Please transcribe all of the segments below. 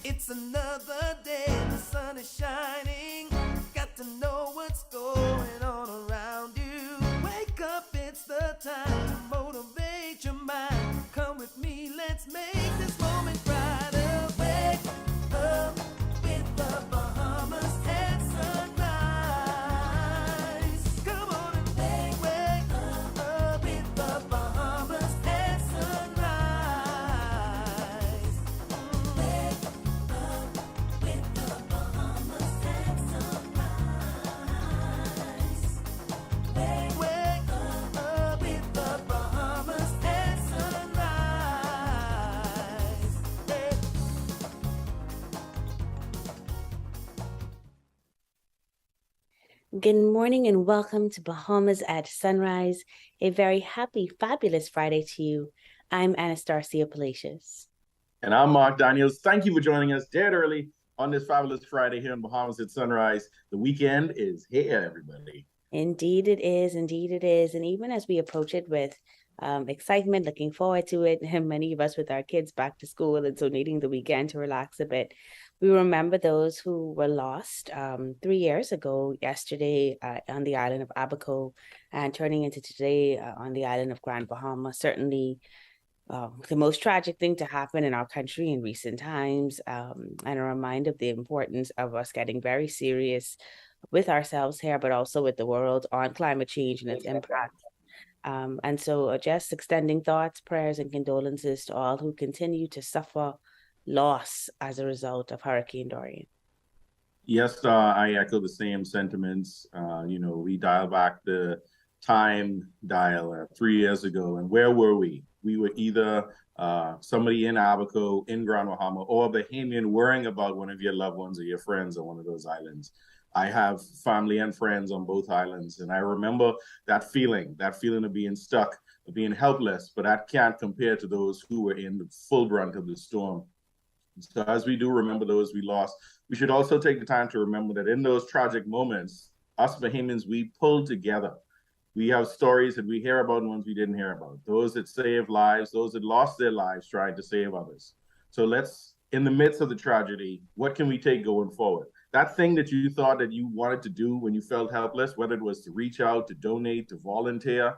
It's another day, the sun is shining. Got to know what's going on around you. Wake up, it's the time to motivate your mind. Come with me, let's make this moment brighter. Wake up with the Bahamas at sunrise. Come on and wake up with the Bahamas at sunrise. Wake up with the Bahamas at sunrise. Wake up with the Bahamas at sunrise. Hey. Good morning and welcome to Bahamas at Sunrise. A very happy, fabulous Friday to you. I'm Anastasia Palacios. And I'm Mark Daniels. Thank you for joining us dead early on this fabulous Friday here in Bahamas at Sunrise. The weekend is here, everybody. Indeed it is. Indeed it is. And even as we approach it with excitement, looking forward to it, and many of us with our kids back to school and so needing the weekend to relax a bit, we remember those who were lost 3 years ago, yesterday on the island of Abaco, and turning into today on the island of Grand Bahama. Certainly the most tragic thing to happen in our country in recent times, and a reminder of the importance of us getting very serious with ourselves here, but also with the world on climate change and its impact. And so just extending thoughts, prayers, and condolences to all who continue to suffer loss as a result of Hurricane Dorian. Yes, I echo the same sentiments. We dial back the time dial 3 years ago, and where were we? We were either somebody in Abaco, in Grand Bahama, or Bahamian worrying about one of your loved ones or your friends on one of those islands. I have family and friends on both islands, and I remember that feeling of being stuck, of being helpless, but that can't compare to those who were in the full brunt of the storm. So as we do remember those we lost, we should also take the time to remember that in those tragic moments, us Bahamians, we pulled together. We have stories that we hear about and ones we didn't hear about. Those that saved lives, those that lost their lives trying to save others. So let's, in the midst of the tragedy, what can we take going forward? That thing that you thought that you wanted to do when you felt helpless, whether it was to reach out, to donate, to volunteer,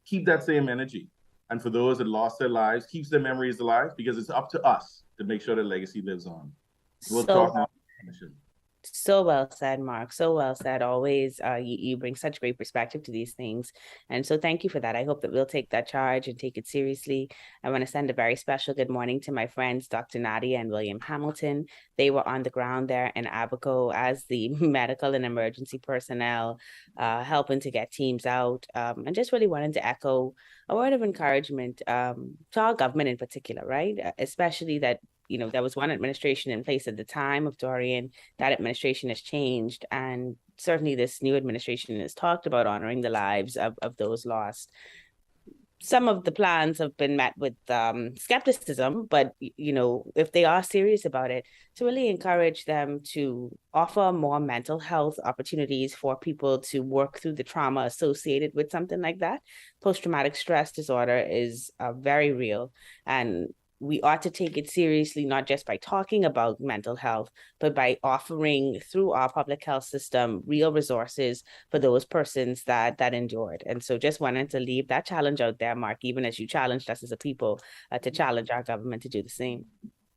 keep that same energy. And for those that lost their lives, keeps their memories alive, because it's up to us to make sure the legacy lives on. We'll talk more. So well said, Mark. So well said. Always, you bring such great perspective to these things. And so thank you for that. I hope that we'll take that charge and take it seriously. I want to send a very special good morning to my friends, Dr. Nadia and William Hamilton. They were on the ground there in Abaco as the medical and emergency personnel, helping to get teams out. And just really wanted to echo a word of encouragement to our government in particular, right? Especially that there was one administration in place at the time of Dorian. That administration has changed, and certainly this new administration has talked about honoring the lives of those lost. Some of the plans have been met with skepticism, but if they are serious about it, to really encourage them to offer more mental health opportunities for people to work through the trauma associated with something like that. Post-traumatic stress disorder is very real, and we ought to take it seriously, not just by talking about mental health, but by offering through our public health system real resources for those persons that endured. And so just wanted to leave that challenge out there, Mark, even as you challenged us as a people to challenge our government to do the same.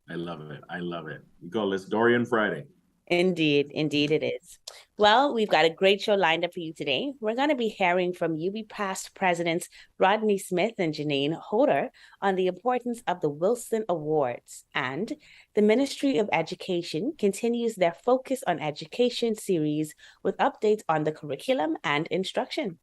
I love it. I love it. We call this Dorian Friday. Indeed. Indeed it is. Well, we've got a great show lined up for you today. We're going to be hearing from UB past presidents Rodney Smith and Janyne Hodder on the importance of the Wilson Awards. And the Ministry of Education continues their Focus on Education series with updates on the curriculum and instruction.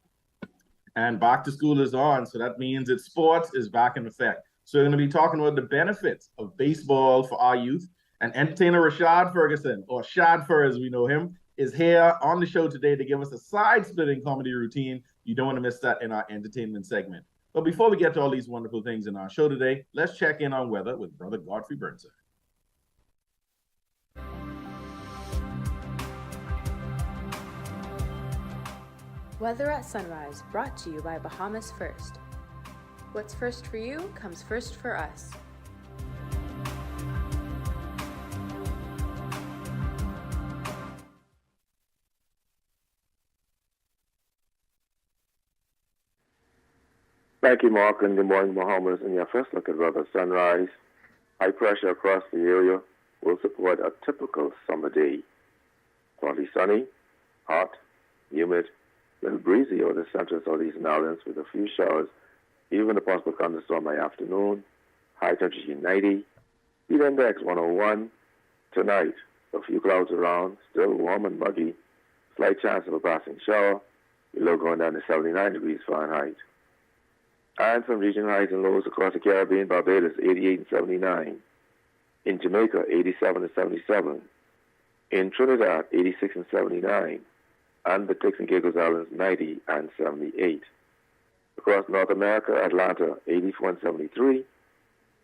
And back to school is on, so that means that sports is back in effect. So we're going to be talking about the benefits of baseball for our youth. And entertainer Rashad Ferguson, or Shad for as we know him, is here on the show today to give us a side-splitting comedy routine. You don't want to miss that in our entertainment segment. But before we get to all these wonderful things in our show today, let's check in on weather with Brother Godfrey Burnside. Weather at Sunrise, brought to you by Bahamas First. What's first for you comes first for us. Thank you, Mark, and good morning, Bahamas. In your first look at weather sunrise, high pressure across the area will support a typical summer day. Partly sunny, hot, humid, a little breezy over the central southeastern islands with a few showers, even a possible thunderstorm by afternoon. High temperature 90, heat index 101. Tonight, a few clouds around, still warm and muggy. Slight chance of a passing shower. Below going down to 79 degrees Fahrenheit. And some regional highs and lows across the Caribbean, Barbados 88 and 79. In Jamaica, 87 and 77. In Trinidad, 86 and 79. And the Turks and Caicos Islands, 90 and 78. Across North America, Atlanta, 84 and 73.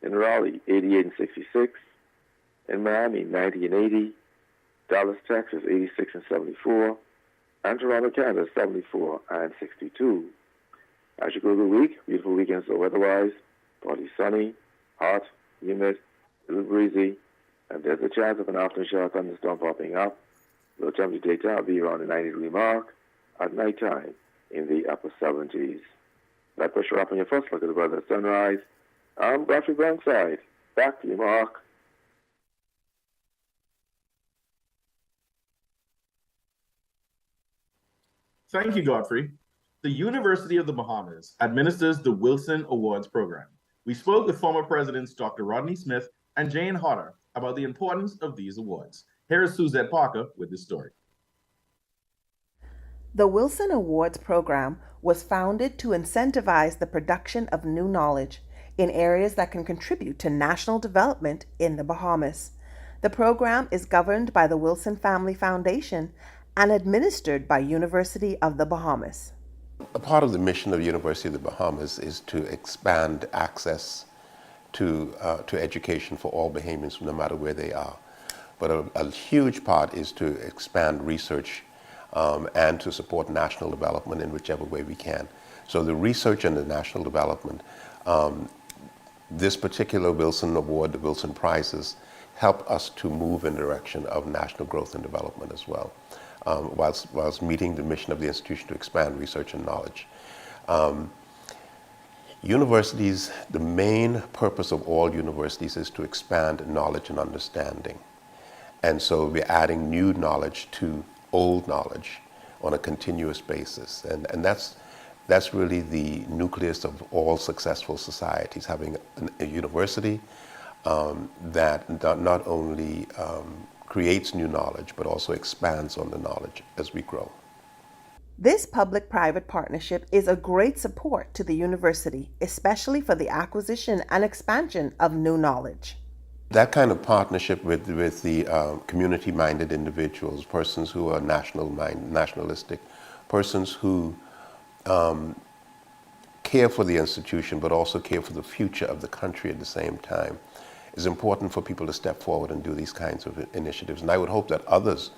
In Raleigh, 88 and 66. In Miami, 90 and 80. Dallas, Texas, 86 and 74. And Toronto, Canada, 74 and 62. As you go through the week, beautiful weekend so weather-wise, partly sunny, hot, humid, a little breezy, and there's a chance of an afternoon shower thunderstorm popping up. Low temperature daytime will be around the 90-degree mark, at nighttime in the upper 70s. That puts you up on your first look at the weather at sunrise. I'm Godfrey Burnside. Back to you, Mark. Thank you, Godfrey. The University of the Bahamas administers the Wilson Awards program. We spoke with former presidents Dr. Rodney Smith and Janyne Hodder about the importance of these awards. Here is Suzette Parker with this story. The Wilson Awards program was founded to incentivize the production of new knowledge in areas that can contribute to national development in the Bahamas. The program is governed by the Wilson Family Foundation and administered by University of the Bahamas. A part of the mission of University of the Bahamas is to expand access to education for all Bahamians, no matter where they are. But a huge part is to expand research and to support national development in whichever way we can. So the research and the national development, this particular Wilson Award, the Wilson Prizes, help us to move in the direction of national growth and development as well. Whilst meeting the mission of the institution to expand research and knowledge. Universities, the main purpose of all universities is to expand knowledge and understanding. And so we're adding new knowledge to old knowledge on a continuous basis. And that's really the nucleus of all successful societies, having a university that not only creates new knowledge, but also expands on the knowledge as we grow. This public-private partnership is a great support to the university, especially for the acquisition and expansion of new knowledge. That kind of partnership with the community-minded individuals, persons who are nationalistic, persons who care for the institution, but also care for the future of the country at the same time, is important for people to step forward and do these kinds of initiatives. And I would hope that others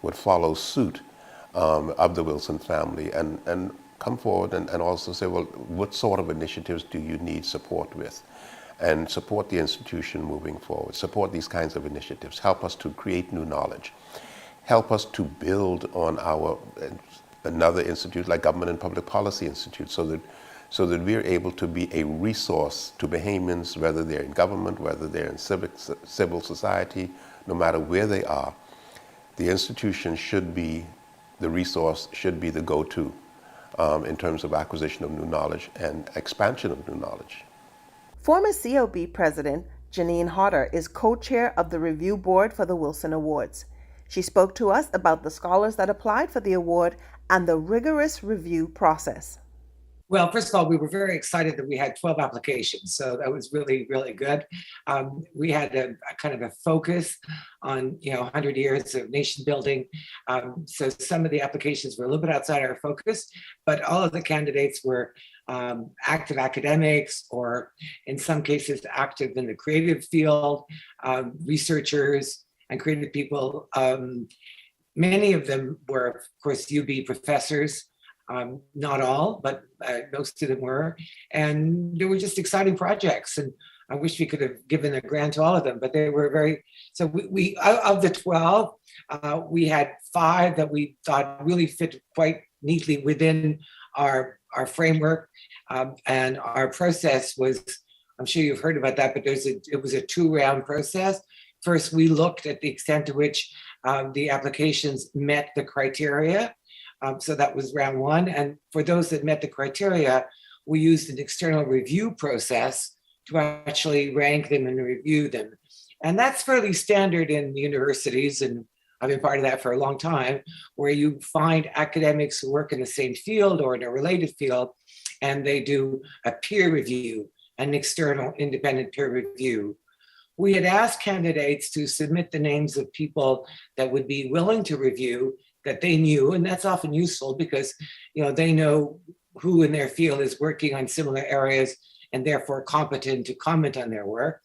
would follow suit of the Wilson family and come forward and also say, well, what sort of initiatives do you need support with? And support the institution moving forward, support these kinds of initiatives, help us to create new knowledge, help us to build on another institute like Government and Public Policy Institute so that we're able to be a resource to Bahamians, whether they're in government, whether they're in civil society, no matter where they are. The institution should be the resource, should be the go-to in terms of acquisition of new knowledge and expansion of new knowledge. Former COB President Janyne Hodder is co-chair of the review board for the Wilson Awards. She spoke to us about the scholars that applied for the award and the rigorous review process. Well, first of all, we were very excited that we had 12 applications, so that was really, really good. We had a kind of a focus on 100 years of nation building. So some of the applications were a little bit outside our focus, but all of the candidates were active academics, or in some cases active in the creative field, researchers and creative people. Many of them were, of course, UB professors. Not all, but most of them were. And they were just exciting projects. And I wish we could have given a grant to all of them, but they were so we of the 12, we had 5 that we thought really fit quite neatly within our framework, and our process was, I'm sure you've heard about that, but it was a 2-round process. First, we looked at the extent to which the applications met the criteria. So that was round 1. And for those that met the criteria, we used an external review process to actually rank them and review them. And that's fairly standard in universities, and I've been part of that for a long time, where you find academics who work in the same field or in a related field, and they do a peer review, an external independent peer review. We had asked candidates to submit the names of people that would be willing to review that they knew, and that's often useful because they know who in their field is working on similar areas and therefore competent to comment on their work.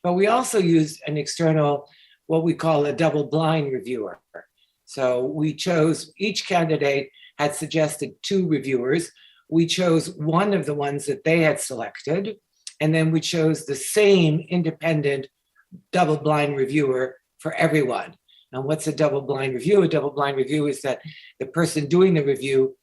But we also used an external, what we call a double-blind reviewer. So we chose, each candidate had suggested 2 reviewers. We chose one of the ones that they had selected, and then we chose the same independent double-blind reviewer for everyone. And what's a double-blind review? A double-blind review is that the person doing the review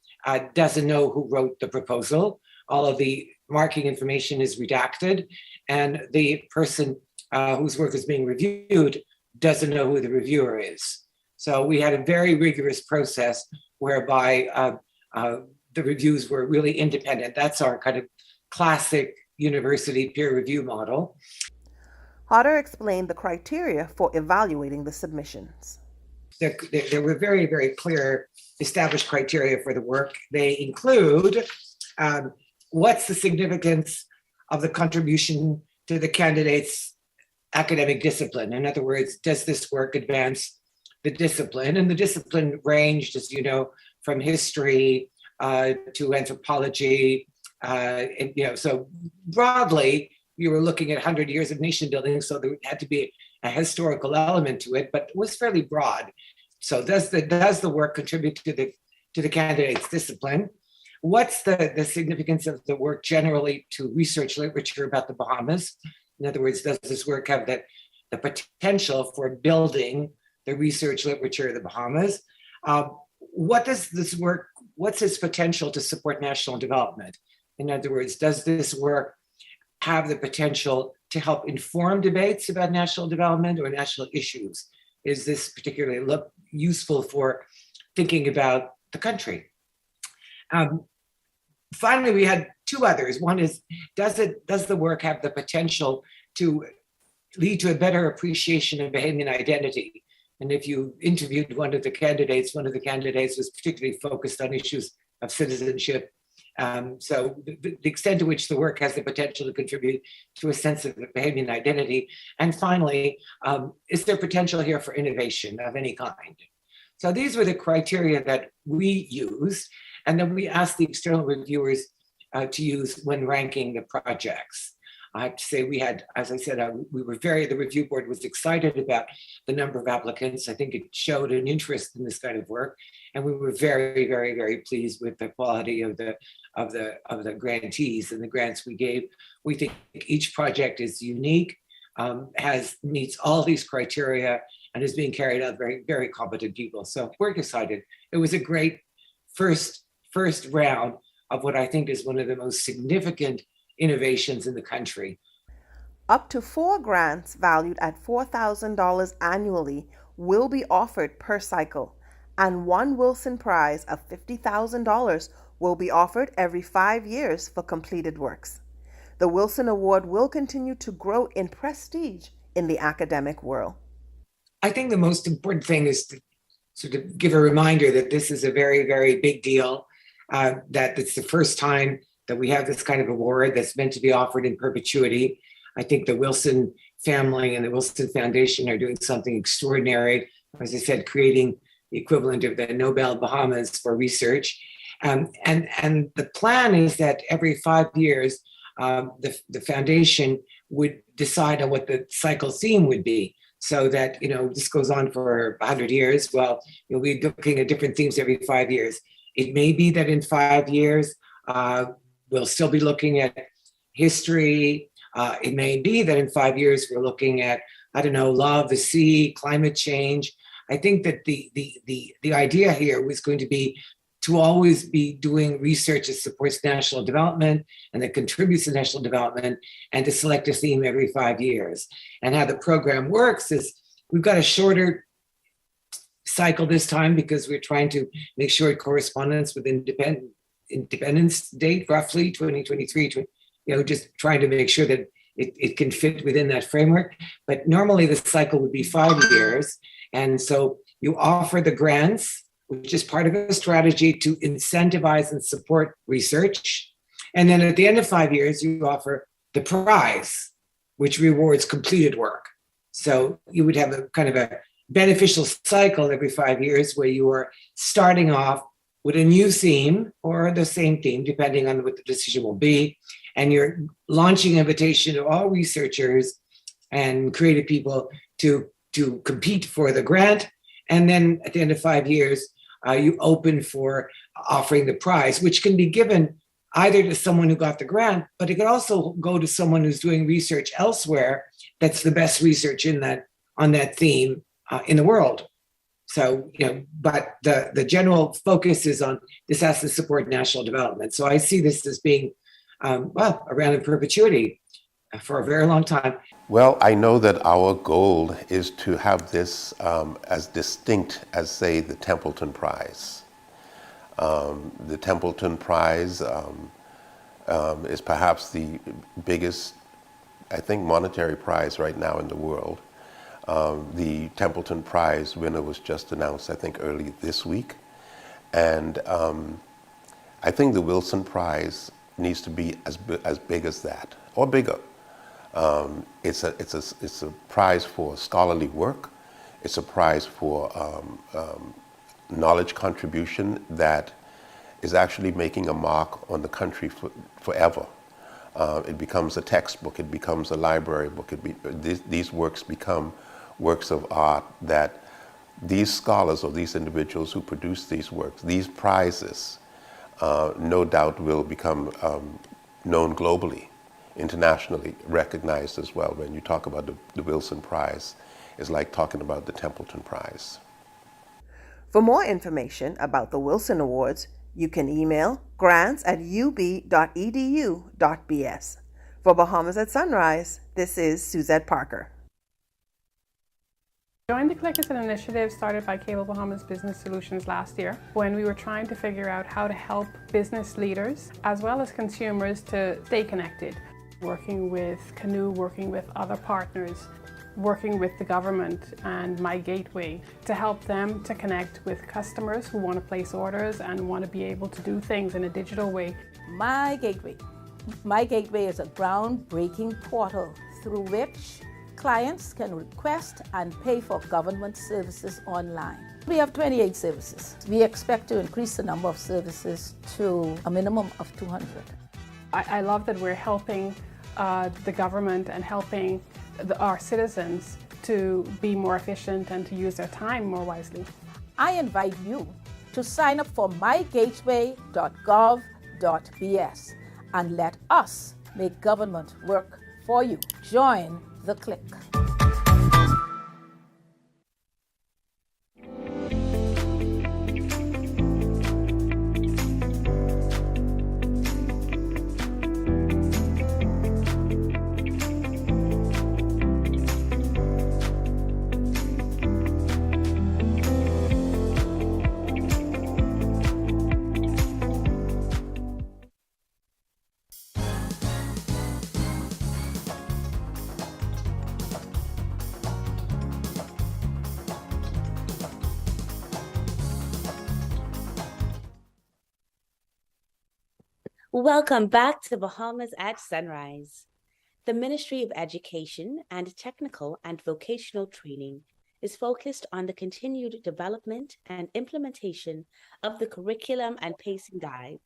doesn't know who wrote the proposal. All of the marking information is redacted, and the person whose work is being reviewed doesn't know who the reviewer is. So we had a very rigorous process whereby the reviews were really independent. That's our kind of classic university peer review model. Hodder explained the criteria for evaluating the submissions. There were very, very clear established criteria for the work. They include what's the significance of the contribution to the candidate's academic discipline? In other words, does this work advance the discipline? And the discipline ranged, as you know, from history to anthropology. So broadly, you were looking at 100 years of nation building, so there had to be a historical element to it, but it was fairly broad. So does the work contribute to the candidate's discipline? What's the significance of the work generally to research literature about the Bahamas? In other words, does this work have the potential for building the research literature of the Bahamas? What does this work, what's its potential to support national development? In other words, does this work have the potential to help inform debates about national development or national issues? Is this particularly useful for thinking about the country? Finally, we had 2 others. One is, does the work have the potential to lead to a better appreciation of Bahamian identity? And if you interviewed one of the candidates was particularly focused on issues of citizenship. So the extent to which the work has the potential to contribute to a sense of Bahamian identity. And finally, is there potential here for innovation of any kind? So these were the criteria that we used. And then we asked the external reviewers to use when ranking the projects. I have to say we had, as I said, the review board was excited about the number of applicants. I think it showed an interest in this kind of work. And we were very, very, very pleased with the quality of the grantees and the grants we gave. We think each project is unique, meets all these criteria, and is being carried out by very, very competent people. So we're excited. It was a great first round of what I think is one of the most significant innovations in the country. Up to 4 grants valued at $4,000 annually will be offered per cycle, and 1 Wilson Prize of $50,000 will be offered every 5 years for completed works. The Wilson Award will continue to grow in prestige in the academic world. I think the most important thing is to sort of give a reminder that this is a very, very big deal, that it's the first time that we have this kind of award that's meant to be offered in perpetuity. I think the Wilson family and the Wilson Foundation are doing something extraordinary. As I said, creating the equivalent of the Nobel Bahamas for research. And the plan is that every 5 years, the foundation would decide on what the cycle theme would be. So that, this goes on for 100 years. Well, you'll be looking at different themes every 5 years. It may be that in 5 years, we'll still be looking at history. It may be that in 5 years, we're looking at, law of the sea, climate change. I think that the idea here was going to be to always be doing research that supports national development and that contributes to national development, and to select a theme every 5 years. And how the program works is we've got a shorter cycle this time because we're trying to make sure it corresponds with Independence Date, roughly 2023, just trying to make sure that it can fit within that framework. But normally the cycle would be 5 years. And so you offer the grants, which is part of a strategy to incentivize and support research. And then at the end of 5 years, you offer the prize, which rewards completed work. So you would have a kind of a beneficial cycle every 5 years where you are starting off with a new theme or the same theme, depending on what the decision will be. And you're launching invitation to all researchers and creative people to compete for the grant. And then at the end of 5 years, you open for offering the prize, which can be given either to someone who got the grant, but it could also go to someone who's doing research elsewhere that's the best research on that theme in the world. So, but the general focus is on this has to support national development. So I see this as being, around in perpetuity for a very long time. Well, I know that our goal is to have this as distinct as, say, the Templeton Prize. The Templeton Prize is perhaps the biggest, I think, monetary prize right now in the world. The Templeton Prize winner was just announced, I think, early this week. And I think the Wilson Prize needs to be as big as that, or bigger. It's a prize for scholarly work. It's a prize for knowledge contribution that is actually making a mark on the country forever. It becomes a textbook. It becomes a library book. These works become works of art that these scholars or these individuals who produce these works, these prizes, no doubt will become known globally, internationally recognized as well. When you talk about the Wilson Prize, it's like talking about the Templeton Prize. For more information about the Wilson Awards, you can email grants@ub.edu.bs. For Bahamas at Sunrise, this is Suzette Parker. Join the Click is an initiative started by Cable Bahamas Business Solutions last year when we were trying to figure out how to help business leaders as well as consumers to stay connected. Working with Canoe, working with other partners, working with the government and My Gateway to help them to connect with customers who want to place orders and want to be able to do things in a digital way. My Gateway. My Gateway is a groundbreaking portal through which clients can request and pay for government services online. We have 28 services. We expect to increase the number of services to a minimum of 200. I love that we're helping the government and helping our citizens to be more efficient and to use their time more wisely. I invite you to sign up for mygateway.gov.bs and let us make government work for you. Join the Click. Welcome back to Bahamas at Sunrise. The Ministry of Education and Technical and Vocational Training is focused on the continued development and implementation of the curriculum and pacing guide.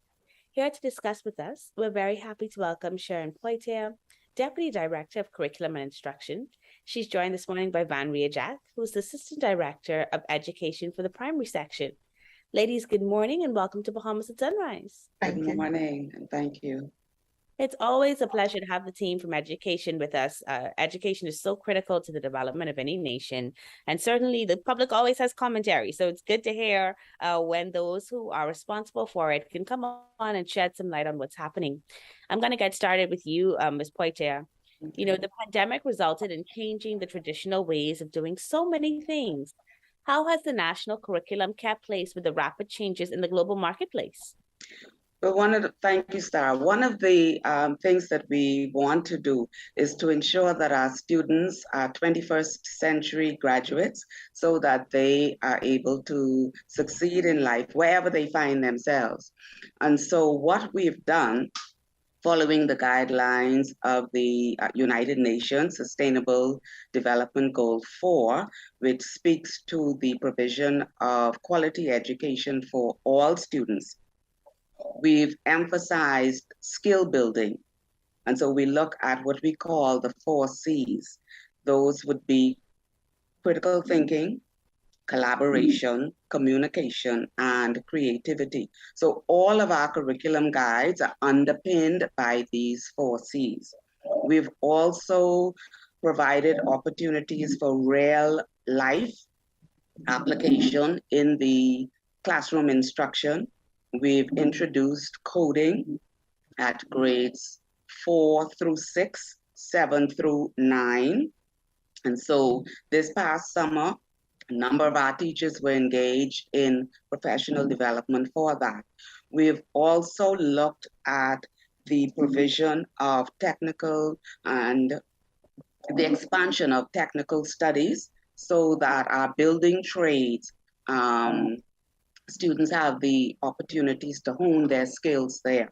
Here to discuss with us, we're very happy to welcome Sharon Poitier, Deputy Director of Curriculum and Instruction. She's joined this morning by Vanria, who's the Assistant Director of Education for the Primary Section. Ladies, good morning and welcome to Bahamas at Sunrise. Good morning and thank you. It's always a pleasure to have the team from education with us. Education is so critical to the development of any nation, and certainly the public always has commentary. So it's good to hear when those who are responsible for it can come on and shed some light on what's happening. I'm going to get started with you, Ms. Poitier. You know, the pandemic resulted in changing the traditional ways of doing so many things. How has the national curriculum kept pace with the rapid changes in the global marketplace? But thank you, Star. One of the things that we want to do is to ensure that our students are 21st century graduates so that they are able to succeed in life wherever they find themselves. And so what we've done, following the guidelines of the United Nations Sustainable Development Goal 4, which speaks to the provision of quality education for all students, we've emphasized skill building. And so we look at what we call the 4 C's. Those would be critical thinking, collaboration, communication, and creativity. So all of our curriculum guides are underpinned by these 4 C's. We've also provided opportunities for real life application in the classroom instruction. We've introduced coding at grades 4 through 6, 7 through 9. And so this past summer, a number of our teachers were engaged in professional development for that. We've also looked at the provision of technical and the expansion of technical studies so that our building trades students have the opportunities to hone their skills there.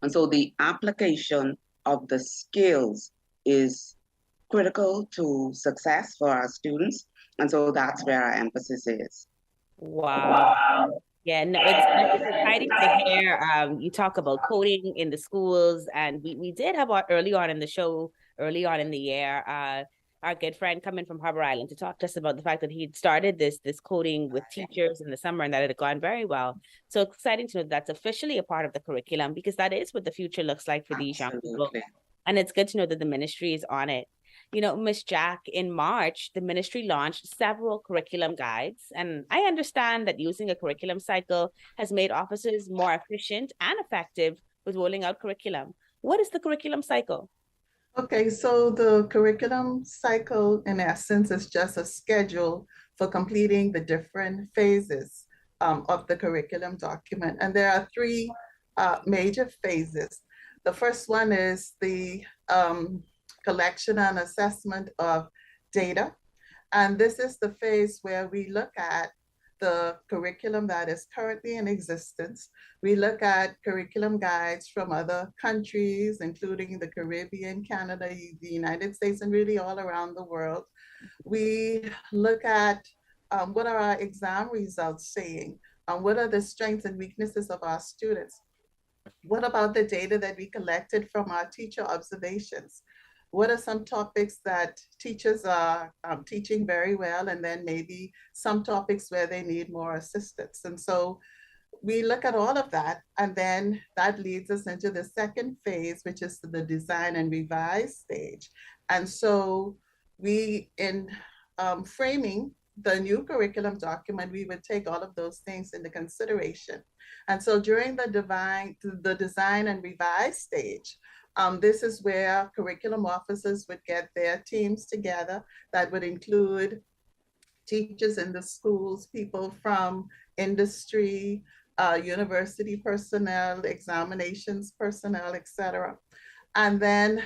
And so the application of the skills is critical to success for our students. And so that's where our emphasis is. Wow. Yeah, no, it's exciting to hear you talk about coding in the schools. And we did have early on in the show, early on in the year, our good friend coming from Harbor Island to talk to us about the fact that he'd started this coding with teachers in the summer and that it had gone very well. So exciting to know that's officially a part of the curriculum, because that is what the future looks like for these young people. And it's good to know that the ministry is on it. You know, Ms. Jack, in March, the ministry launched several curriculum guides. And I understand that using a curriculum cycle has made officers more efficient and effective with rolling out curriculum. What is the curriculum cycle? Okay, so the curriculum cycle, in essence, is just a schedule for completing the different phases of the curriculum document. And there are 3 major phases. The first one is the collection and assessment of data. And this is the phase where we look at the curriculum that is currently in existence. We look at curriculum guides from other countries, including the Caribbean, Canada, the United States, and really all around the world. We look at what are our exam results saying? What are the strengths and weaknesses of our students? What about the data that we collected from our teacher observations? What are some topics that teachers are teaching very well, and then maybe some topics where they need more assistance? And so we look at all of that, and then that leads us into the second phase, which is the design and revise stage. And so we, in framing the new curriculum document, we would take all of those things into consideration. And so during the design and revise stage, this is where curriculum officers would get their teams together that would include teachers in the schools, people from industry, university personnel, examinations personnel, etc. And then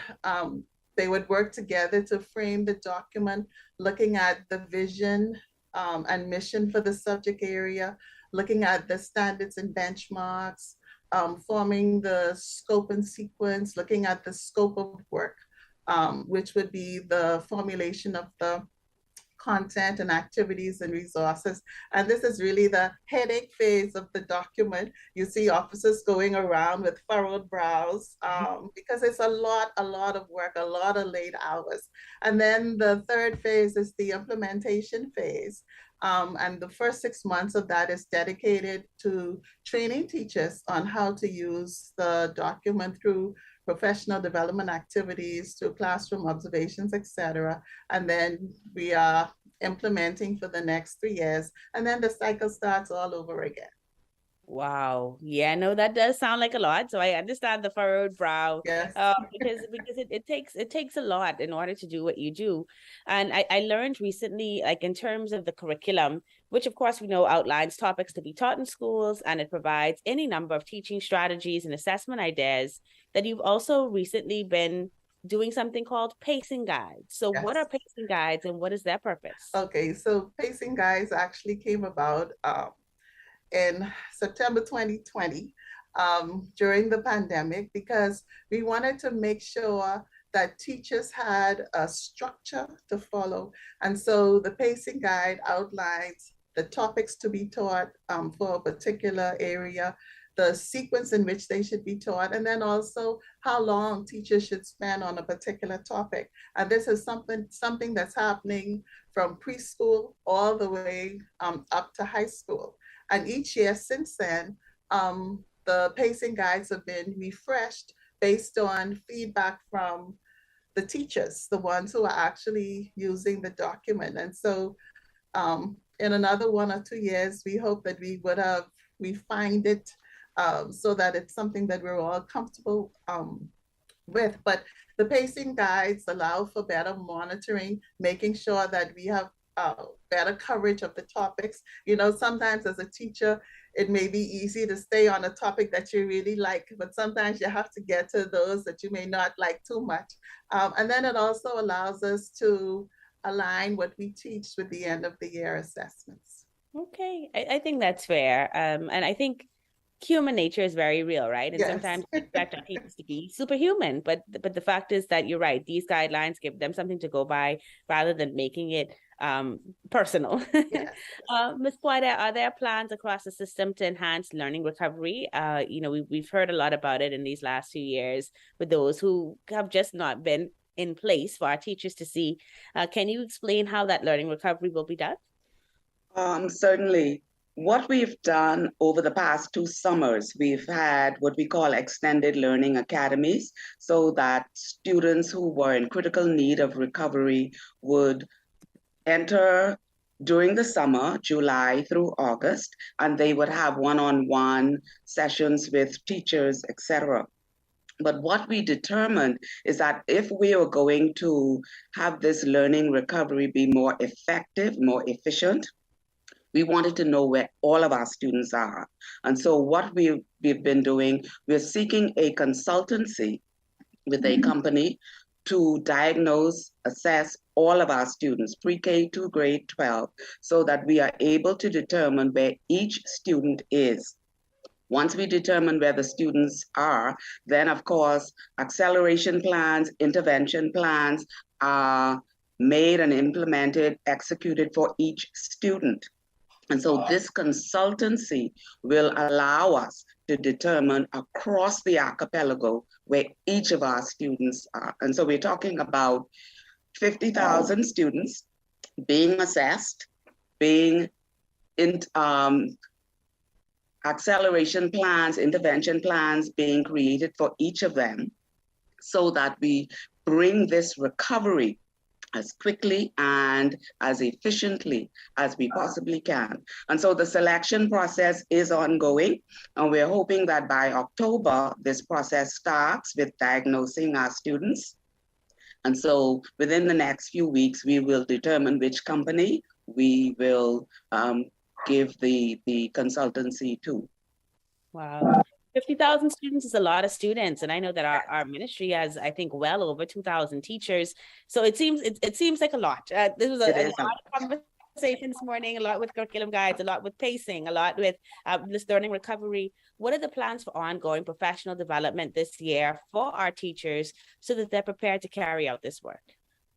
they would work together to frame the document, looking at the vision and mission for the subject area, looking at the standards and benchmarks, forming the scope and sequence, looking at the scope of work, which would be the formulation of the content and activities and resources. And this is really the headache phase of the document. You see officers going around with furrowed brows because it's a lot of work, a lot of late hours. And then the third phase is the implementation phase. And the first 6 months of that is dedicated to training teachers on how to use the document through professional development activities, through classroom observations, etc. And then we are implementing for the next 3 years. And then the cycle starts all over again. Wow. Yeah, no, that does sound like a lot. So I understand the furrowed brow. Yes. Because it takes a lot in order to do what you do. And I learned recently, like in terms of the curriculum, which of course we know outlines topics to be taught in schools, and it provides any number of teaching strategies and assessment ideas, that you've also recently been doing something called pacing guides. So Yes. what are pacing guides and what is their purpose? Okay, so pacing guides actually came about in September 2020 during the pandemic, because we wanted to make sure that teachers had a structure to follow. And so the pacing guide outlines the topics to be taught for a particular area, the sequence in which they should be taught, and then also how long teachers should spend on a particular topic. And this is something that's happening from preschool all the way up to high school. And each year since then, the pacing guides have been refreshed based on feedback from the teachers, the ones who are actually using the document. And so in another 1 or 2 years, we hope that we would have refined it so that it's something that we're all comfortable with. But the pacing guides allow for better monitoring, making sure that we have better coverage of the topics. You know, sometimes as a teacher, it may be easy to stay on a topic that you really like, but sometimes you have to get to those that you may not like too much. And then it also allows us to align what we teach with the end of the year assessments. Okay, I think that's fair. And I think human nature is very real, right? And Yes. sometimes we expect our teachers to be superhuman, but the fact is that you're right. These guidelines give them something to go by rather than making it personal. Yes. Ms. Poitier, are there plans across the system to enhance learning recovery? You know, we've heard a lot about it in these last few years with those who have just not been in place for our teachers to see. Can you explain how that learning recovery will be done? Certainly. What we've done over the past 2 summers, we've had what we call extended learning academies, so that students who were in critical need of recovery would enter during the summer, July through August, and they would have one-on-one sessions with teachers, etc. But what we determined is that if we are going to have this learning recovery be more effective, more efficient, we wanted to know where all of our students are. And so what we've been doing, we're seeking a consultancy with a company to diagnose, assess all of our students, pre-K to grade 12, so that we are able to determine where each student is. Once we determine where the students are, then of course, acceleration plans, intervention plans are made and implemented, executed for each student. And so this consultancy will allow us to determine across the archipelago where each of our students are. And so we're talking about 50,000 students being assessed, being in acceleration plans, intervention plans being created for each of them, so that we bring this recovery as quickly and as efficiently as we possibly can. And so the selection process is ongoing, and we're hoping that by October, this process starts with diagnosing our students. And so within the next few weeks, we will determine which company we will give the consultancy to. Wow. 50,000 students is a lot of students. And I know that our ministry has, I think, well over 2,000 teachers. So it seems like a lot. This was a lot of conversation this morning, a lot with curriculum guides, a lot with pacing, a lot with this learning recovery. What are the plans for ongoing professional development this year for our teachers so that they're prepared to carry out this work?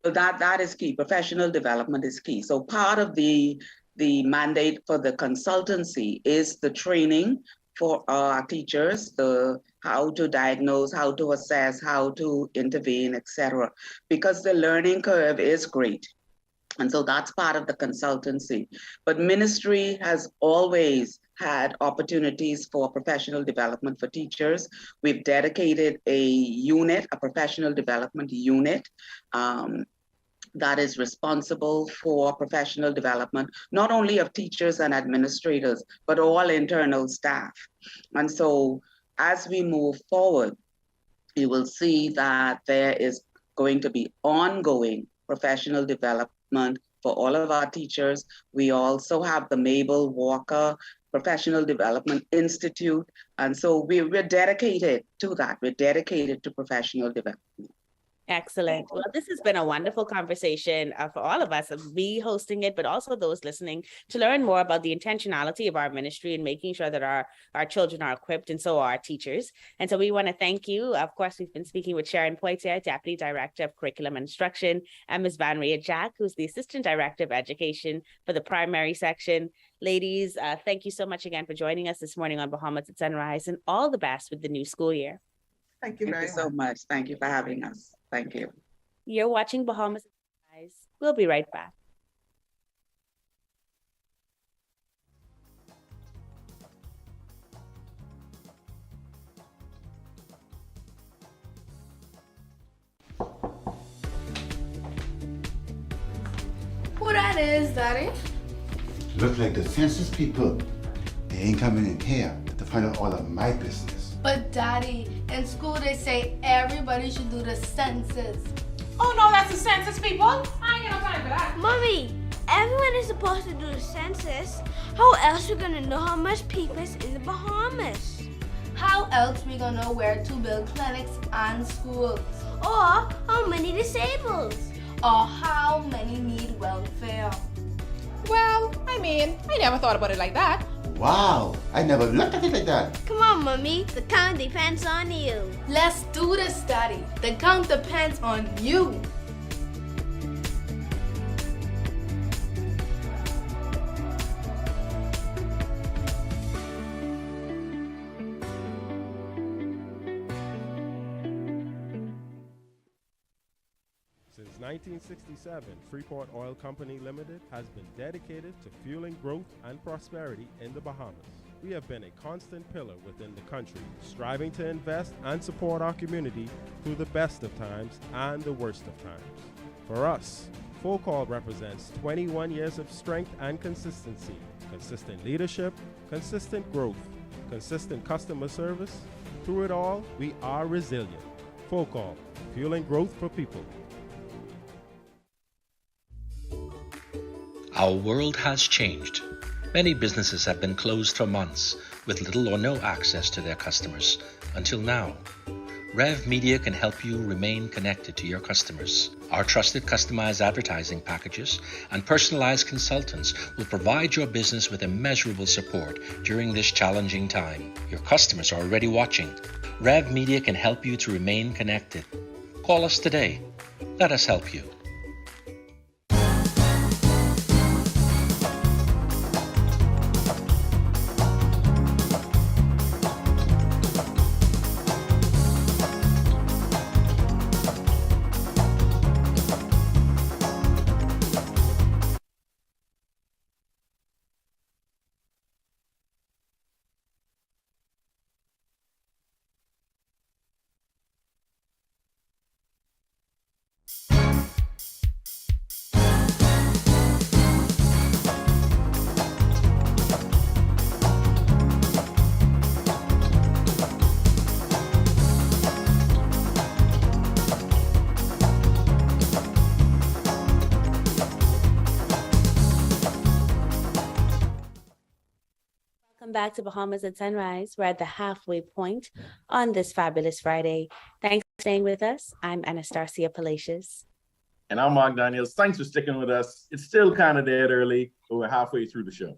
So that is key. Professional development is key. So part of the mandate for the consultancy is the training for our teachers, the how to diagnose, how to assess, how to intervene, etc. Because the learning curve is great. And so that's part of the consultancy. But ministry has always had opportunities for professional development for teachers. We've dedicated a unit, a professional development unit, that is responsible for professional development, not only of teachers and administrators, but all internal staff. And so as we move forward, you will see that there is going to be ongoing professional development for all of our teachers. We also have the Mabel Walker Professional Development Institute. And so we're dedicated to that. We're dedicated to professional development. Excellent. Well, this has been a wonderful conversation for all of us, me hosting it, but also those listening, to learn more about the intentionality of our ministry and making sure that our children are equipped, and so are our teachers. And so we want to thank you. Of course, we've been speaking with Sharon Poitier, Deputy Director of Curriculum and Instruction, and Ms. Vanria Jack, who's the Assistant Director of Education for the primary section. Ladies, thank you so much again for joining us this morning on Bahamas at Sunrise, and all the best with the new school year. Thank you very much. So much. Thank you for having us. Thank you. You're watching Bahamas at Sunrise. We'll be right back. Who that is, Daddy? Look like the census people. They ain't coming in here to find out all of my business. But Daddy, in school they say everybody should do the census. Oh no, that's the census people. I ain't got no time for that. Mommy, everyone is supposed to do the census. How else we gonna know how much people is in the Bahamas? How else we gonna know where to build clinics and schools? Or how many disabled? Or how many need welfare? Well, I mean, I never thought about it like that. Wow, I never looked at it like that. Come on, Mommy, the count depends on you. Let's do this, Daddy. The count depends on you. Since 1967, Freeport Oil Company Limited has been dedicated to fueling growth and prosperity in the Bahamas. We have been a constant pillar within the country, striving to invest and support our community through the best of times and the worst of times. For us, Full Call represents 21 years of strength and consistency, consistent leadership, consistent growth, consistent customer service. Through it all, we are resilient. Full Call, fueling growth for people. Our world has changed. Many businesses have been closed for months with little or no access to their customers until now. Rev Media can help you remain connected to your customers. Our trusted customized advertising packages and personalized consultants will provide your business with immeasurable support during this challenging time. Your customers are already watching. Rev Media can help you to remain connected. Call us today. Let us help you. Back to Bahamas at Sunrise. We're at the halfway point on this fabulous Friday. Thanks for staying with us. I'm Anastasia Palacios. And I'm Mark Daniels. Thanks for sticking with us. It's still kind of dead early, but we're halfway through the show.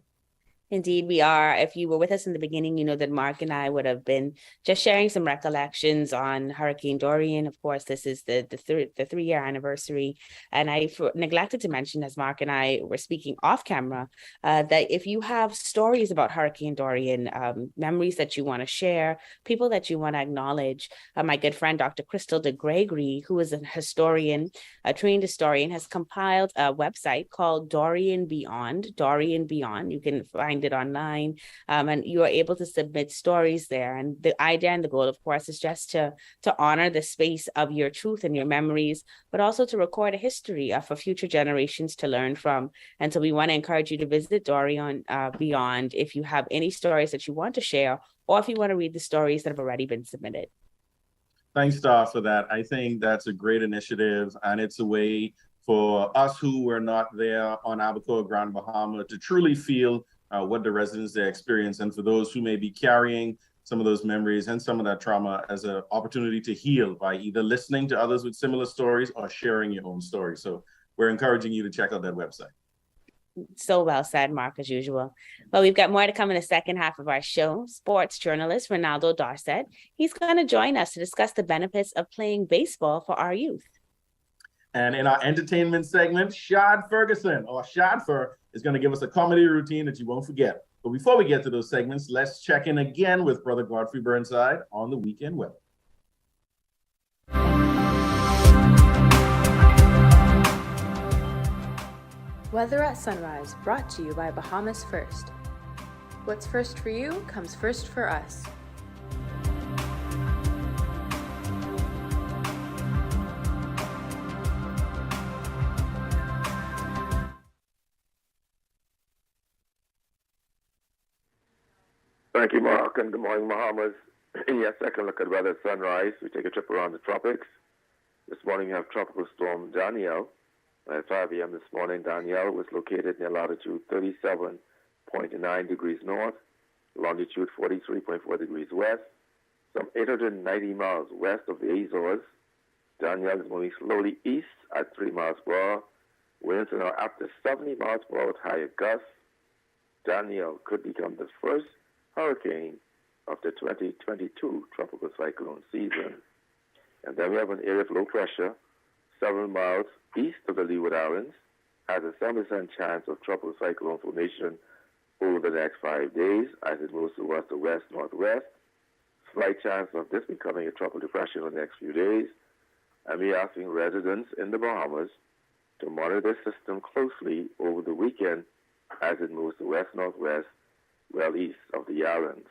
Indeed, we are. If you were with us in the beginning, you know that Mark and I would have been just sharing some recollections on Hurricane Dorian. Of course, this is the 3-year anniversary. And I neglected to mention, as Mark and I were speaking off camera, that if you have stories about Hurricane Dorian, memories that you want to share, people that you want to acknowledge, my good friend, Dr. Crystal de Gregory, who is a historian, a trained historian, has compiled a website called Dorian Beyond. You can find it online, and you are able to submit stories there. And the idea and the goal, of course, is just to honor the space of your truth and your memories, but also to record a history for future generations to learn from. And so we want to encourage you to visit Dorian Beyond if you have any stories that you want to share, or if you want to read the stories that have already been submitted. Thanks, Star, for that. I think that's a great initiative, and it's a way for us who were not there on Abacoa Grand Bahama to truly feel what the residents there experience, and for those who may be carrying some of those memories and some of that trauma as an opportunity to heal by either listening to others with similar stories or sharing your own story. So we're encouraging you to check out that website. So well said, Mark, as usual. Well, we've got more to come in the second half of our show. Sports journalist Renaldo Dorsett, he's going to join us to discuss the benefits of playing baseball for our youth. And in our entertainment segment, Shad Ferguson, or Shadfer, is going to give us a comedy routine that you won't forget. But before we get to those segments, let's check in again with Brother Godfrey Burnside on the weekend weather. Weather at Sunrise, brought to you by Bahamas First. What's first for you comes first for us. Thank you, Mark, and good morning, Bahamas. In your second look at weather at sunrise, we take a trip around the tropics. This morning we have tropical storm Janyne. At 5 a.m. this morning, Danielle was located near latitude 37.9 degrees north, longitude 43.4 degrees west, some 890 miles west of the Azores. Danielle is moving slowly east at 3 miles per hour. Winds are now up to 70 miles per hour with higher gusts. Danielle could become the first hurricane of the 2022 tropical cyclone season. And then we have an area of low pressure 7 miles east of the Leeward Islands, has a 7% chance of tropical cyclone formation over the next 5 days as it moves towards the west-northwest. Slight chance of this becoming a tropical depression in the next few days. And we're asking residents in the Bahamas to monitor the system closely over the weekend as it moves to west-northwest, well east of the islands.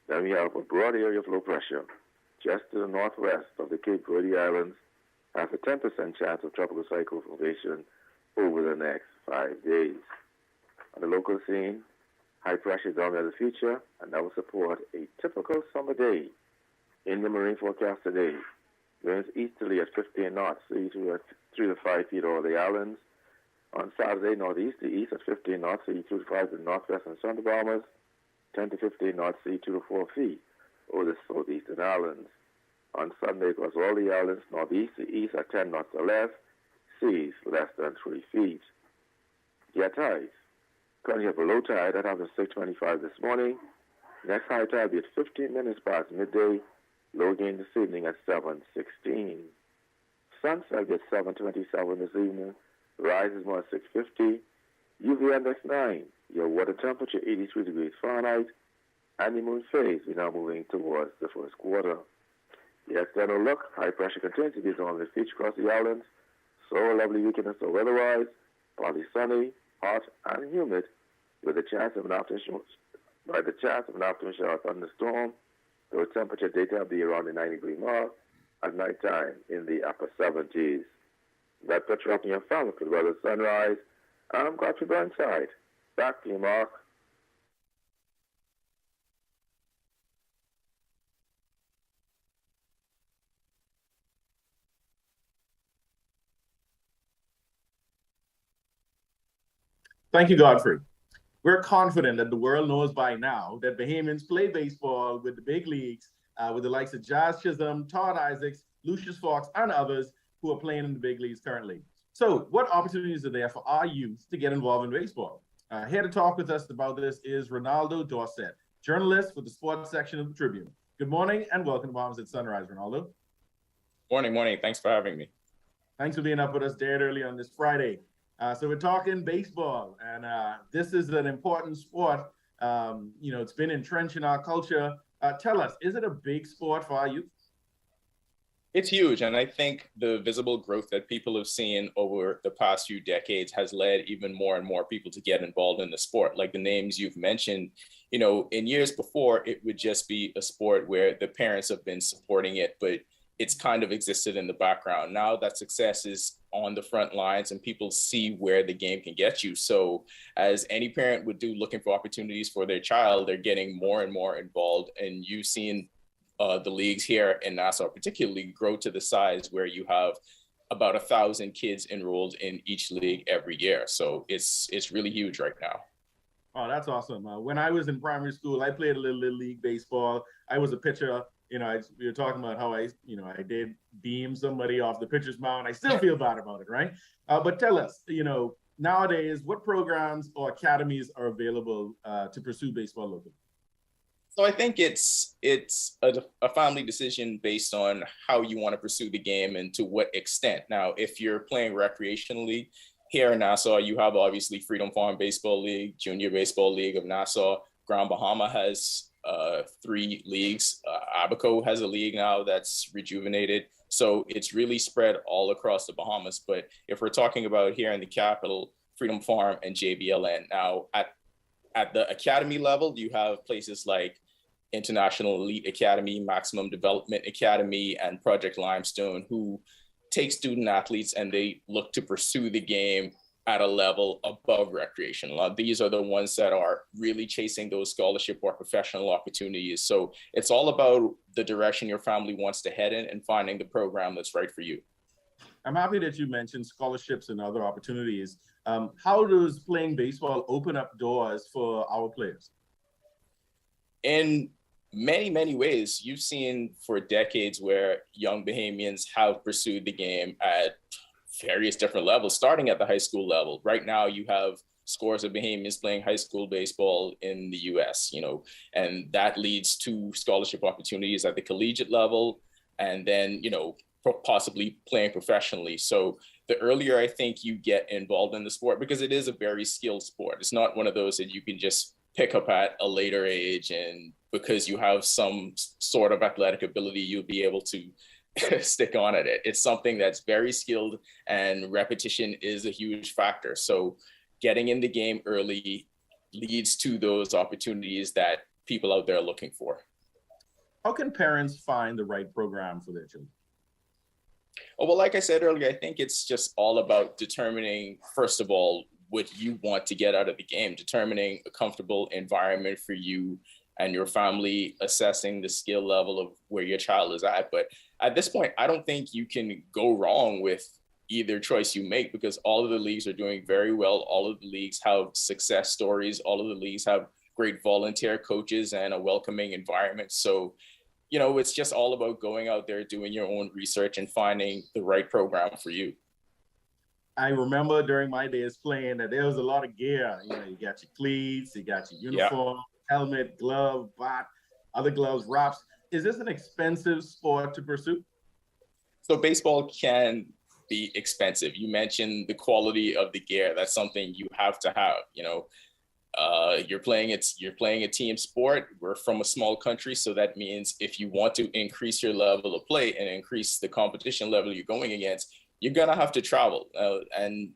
Then we have a broad area of low pressure just to the northwest of the Cape Verde Islands, has a 10% chance of tropical cyclone formation over the next 5 days. On the local scene, high pressure down near the future, and that will support a typical summer day. In the marine forecast today, winds easterly at 15 knots, 3 to 5 feet over the islands. On Saturday, northeast to east at 15 knots, 2 to 5 in the northwest and southern Bahamas, 10 to 15 knots, 2 to 4 feet over the southeastern islands. On Sunday, across all the islands, northeast to east at 10 knots or less, seas less than 3 feet. Jet tides. Currently have a low tide at after 6:25 this morning. Next high tide will be at 15 minutes past midday. Low again this evening at 7:16. Sunset will be at 7:27 this evening. Rise is more at 6:50. UV index 9. Your water temperature 83 degrees Fahrenheit. And the moon phase, we're now moving towards the first quarter. The external look, high pressure continues to be on the feature across the islands. So a lovely weekend and so weather-wise, partly sunny, hot, and humid, with a chance of an afternoon shower thunderstorm. The temperature daytime will be around the 90-degree mark, at nighttime in the upper 70s. That's what's wrapping your family for the weather sunrise. I'm Godfrey Burnside. Back to you, Mark. Thank you, Godfrey. We're confident that the world knows by now that Bahamians play baseball with the big leagues, with the likes of Jazz Chisholm, Todd Isaacs, Lucius Fox, and others who are playing in the big leagues currently. So what opportunities are there for our youth to get involved in baseball? Here to talk with us about this is Renaldo Dorsett, journalist for the sports section of the Tribune. Good morning and welcome to Bahamas at Sunrise, Renaldo. Morning. Thanks for having me. Thanks for being up with us dead early on this Friday. So we're talking baseball, and this is an important sport. It's been entrenched in our culture. Tell us, is it a big sport for our youth? It's huge, and I think the visible growth that people have seen over the past few decades has led even more and more people to get involved in the sport. Like the names you've mentioned, in years before, it would just be a sport where the parents have been supporting it, but it's kind of existed in the background. Now that success is on the front lines and people see where the game can get you. So as any parent would do looking for opportunities for their child, they're getting more and more involved. And you've seen the leagues here in Nassau particularly grow to the size where you have about 1,000 kids enrolled in each league every year. So it's really huge right now. Oh, that's awesome. When I was in primary school, I played a little league baseball. I was a pitcher. We were talking about how I did beam somebody off the pitcher's mound. I still feel bad about it, right? But tell us, nowadays, what programs or academies are available to pursue baseball locally? So I think it's a family decision based on how you want to pursue the game and to what extent. Now, if you're playing recreationally, here in Nassau, you have obviously Freedom Farm Baseball League, Junior Baseball League of Nassau. Grand Bahama has 3 leagues. Abaco has a league now that's rejuvenated. So it's really spread all across the Bahamas. But if we're talking about here in the capital, Freedom Farm and JBLN. Now, at the academy level, you have places like International Elite Academy, Maximum Development Academy, and Project Limestone, who take student athletes and they look to pursue the game at a level above recreational. These are the ones that are really chasing those scholarship or professional opportunities. So it's all about the direction your family wants to head in and finding the program that's right for you. I'm happy that you mentioned scholarships and other opportunities. How does playing baseball open up doors for our players? In many, many ways. You've seen for decades where young Bahamians have pursued the game at various different levels, starting at the high school level. Right now, you have scores of Bahamians playing high school baseball in the US, and that leads to scholarship opportunities at the collegiate level, and then, possibly playing professionally. So the earlier I think you get involved in the sport, because it is a very skilled sport. It's not one of those that you can just pick up at a later age, and because you have some sort of athletic ability, you'll be able to stick on at it. It's something that's very skilled, and repetition is a huge factor. So getting in the game early leads to those opportunities that people out there are looking for. How can parents find the right program for their children? Oh, well, like I said earlier, I think it's just all about determining, first of all, what you want to get out of the game, determining a comfortable environment for you and your family, assessing the skill level of where your child is at. But at this point, I don't think you can go wrong with either choice you make, because all of the leagues are doing very well. All of the leagues have success stories. All of the leagues have great volunteer coaches and a welcoming environment. So, it's just all about going out there, doing your own research and finding the right program for you. I remember during my days playing that there was a lot of gear. You got your cleats, you got your uniform, helmet, glove, bat, other gloves, wraps. Is this an expensive sport to pursue? So baseball can be expensive. You mentioned the quality of the gear. That's something you have to have. You're playing a team sport. We're from a small country, so that means if you want to increase your level of play and increase the competition level you're going against, you're gonna have to travel. And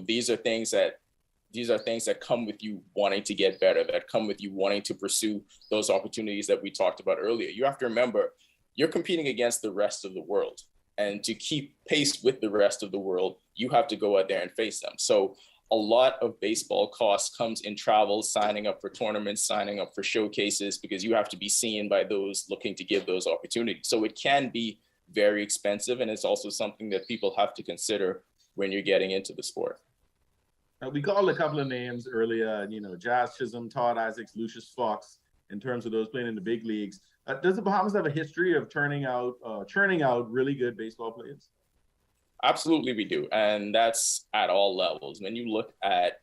these are things that come with you wanting to get better, that come with you wanting to pursue those opportunities that we talked about earlier. You have to remember, you're competing against the rest of the world. And to keep pace with the rest of the world, you have to go out there and face them. So a lot of baseball costs comes in travel, signing up for tournaments, signing up for showcases, because you have to be seen by those looking to give those opportunities. So it can be very expensive, and it's also something that people have to consider when you're getting into the sport. We called a couple of names earlier, Jazz Chisholm, Todd Isaacs, Lucius Fox, in terms of those playing in the big leagues. Does the Bahamas have a history of churning out really good baseball players? Absolutely, we do. And that's at all levels. When you look at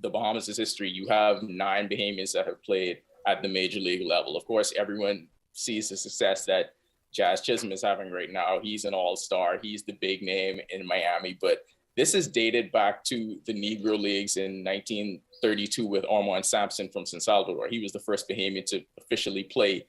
the Bahamas' history, you have 9 Bahamians that have played at the major league level. Of course, everyone sees the success that Jazz Chisholm is having right now. He's an all-star. He's the big name in Miami. But this is dated back to the Negro Leagues in 1932 with Armand Sampson from San Salvador. He was the first Bahamian to officially play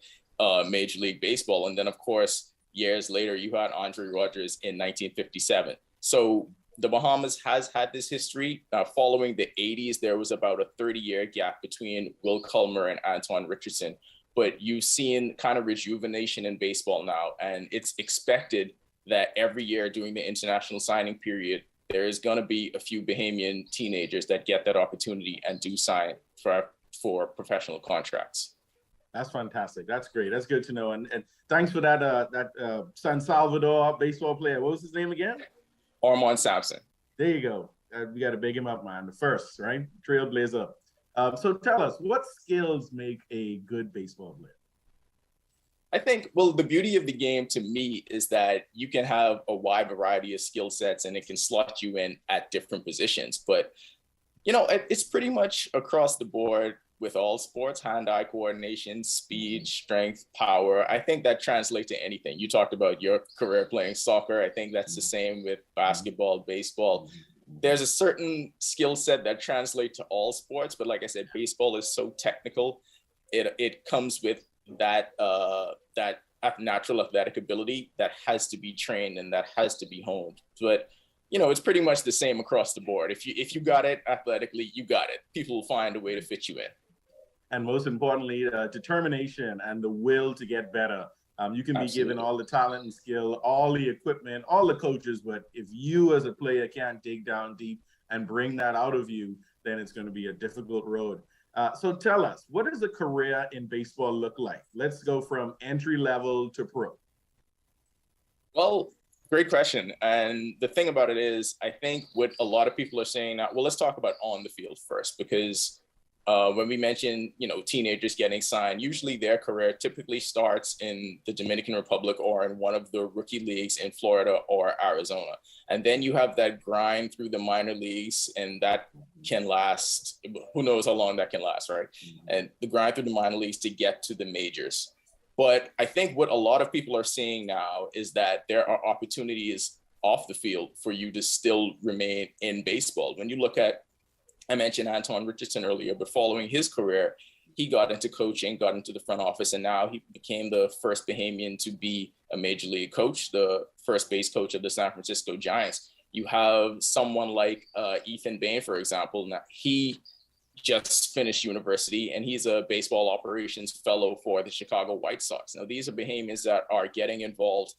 Major League Baseball. And then, of course, years later, you had Andre Rogers in 1957. So the Bahamas has had this history. Following the 80s, there was about a 30-year gap between Will Culmer and Antoine Richardson. But you've seen kind of rejuvenation in baseball now, and it's expected that every year during the international signing period, there is going to be a few Bahamian teenagers that get that opportunity and do sign for professional contracts. That's fantastic. That's great. That's good to know. And thanks for that San Salvador baseball player. What was his name again? Armand Sampson. There you go. We got to big him up, man. The first, right? Trailblazer. So tell us, what skills make a good baseball player? I think, well, the beauty of the game to me is that you can have a wide variety of skill sets and it can slot you in at different positions. But, you know, it's pretty much across the board with all sports: hand-eye coordination, speed, strength, power. I think that translates to anything. You talked about your career playing soccer. I think that's the same with basketball, baseball. There's a certain skill set that translates to all sports, but like I said, baseball is so technical. It comes with that natural athletic ability that has to be trained and that has to be honed. But you know, it's pretty much the same across the board. If you got it athletically, you got it. People will find a way to fit you in. And most importantly, determination and the will to get better. You can be given all the talent and skill, all the equipment, all the coaches, but if you as a player can't dig down deep and bring that out of you, then it's going to be a difficult road. So tell us, what does a career in baseball look like? Let's go from entry level to pro. Well, great question. And the thing about it is, I think what a lot of people are saying now, well, let's talk about on the field first, because when we mention, you know, teenagers getting signed, usually their career typically starts in the Dominican Republic or in one of the rookie leagues in Florida or Arizona. And then you have that grind through the minor leagues, and that can last, who knows how long that can last, right? And the grind through the minor leagues to get to the majors. But I think what a lot of people are seeing now is that there are opportunities off the field for you to still remain in baseball. When you look at, I mentioned Antoine Richardson earlier, but following his career, he got into coaching, got into the front office, and now he became the first Bahamian to be a major league coach, the first base coach of the San Francisco Giants. You have someone like Ethan Bain, for example. Now, he just finished university, and he's a baseball operations fellow for the Chicago White Sox. Now, these are Bahamians that are getting involved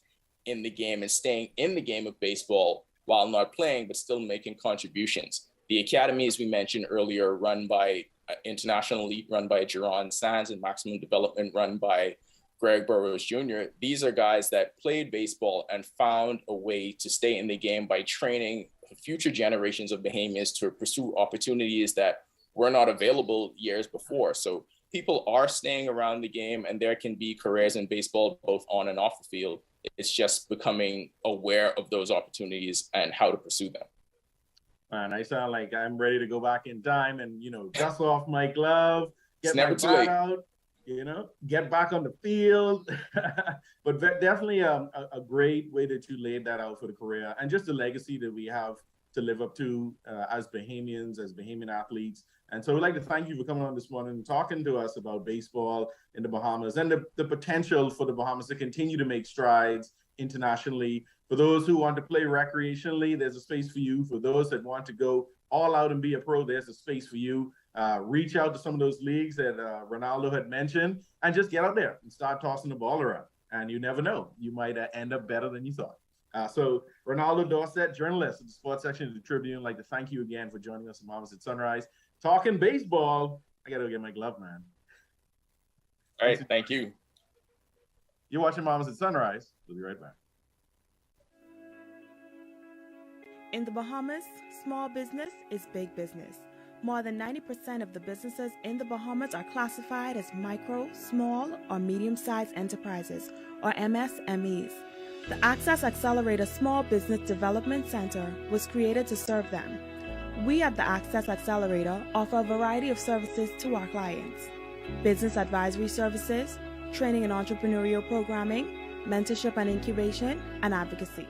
in the game and staying in the game of baseball while not playing, but still making contributions. The academies we mentioned earlier, run by International Elite, run by Jerron Sands, and Maximum Development, run by Greg Burroughs Jr. These are guys that played baseball and found a way to stay in the game by training future generations of Bahamians to pursue opportunities that were not available years before. So people are staying around the game, and there can be careers in baseball both on and off the field. It's just becoming aware of those opportunities and how to pursue them. Man, I sound like I'm ready to go back in time and, you know, dust off my glove, get my bat out, you know, get back on the field. But definitely a great way that you laid that out for the career, and just the legacy that we have to live up to as Bahamians, as Bahamian athletes. And so we'd like to thank you for coming on this morning and talking to us about baseball in the Bahamas and the potential for the Bahamas to continue to make strides internationally. For those who want to play recreationally, there's a space for you. For those that want to go all out and be a pro, there's a space for you. Reach out to some of those leagues that Renaldo had mentioned and just get out there and start tossing the ball around. And you never know, you might end up better than you thought. So Renaldo Dorsett, journalist at the sports section of the Tribune, I'd like to thank you again for joining us on Bahamas at Sunrise. Talking baseball, I got to go get my glove, man. All right, thank you. You're watching Bahamas at Sunrise. We'll be right back. In the Bahamas, small business is big business. More than 90% of the businesses in the Bahamas are classified as micro, small, or medium-sized enterprises, or MSMEs. The Access Accelerator Small Business Development Center was created to serve them. We at the Access Accelerator offer a variety of services to our clients: business advisory services, training and entrepreneurial programming, mentorship and incubation, and advocacy.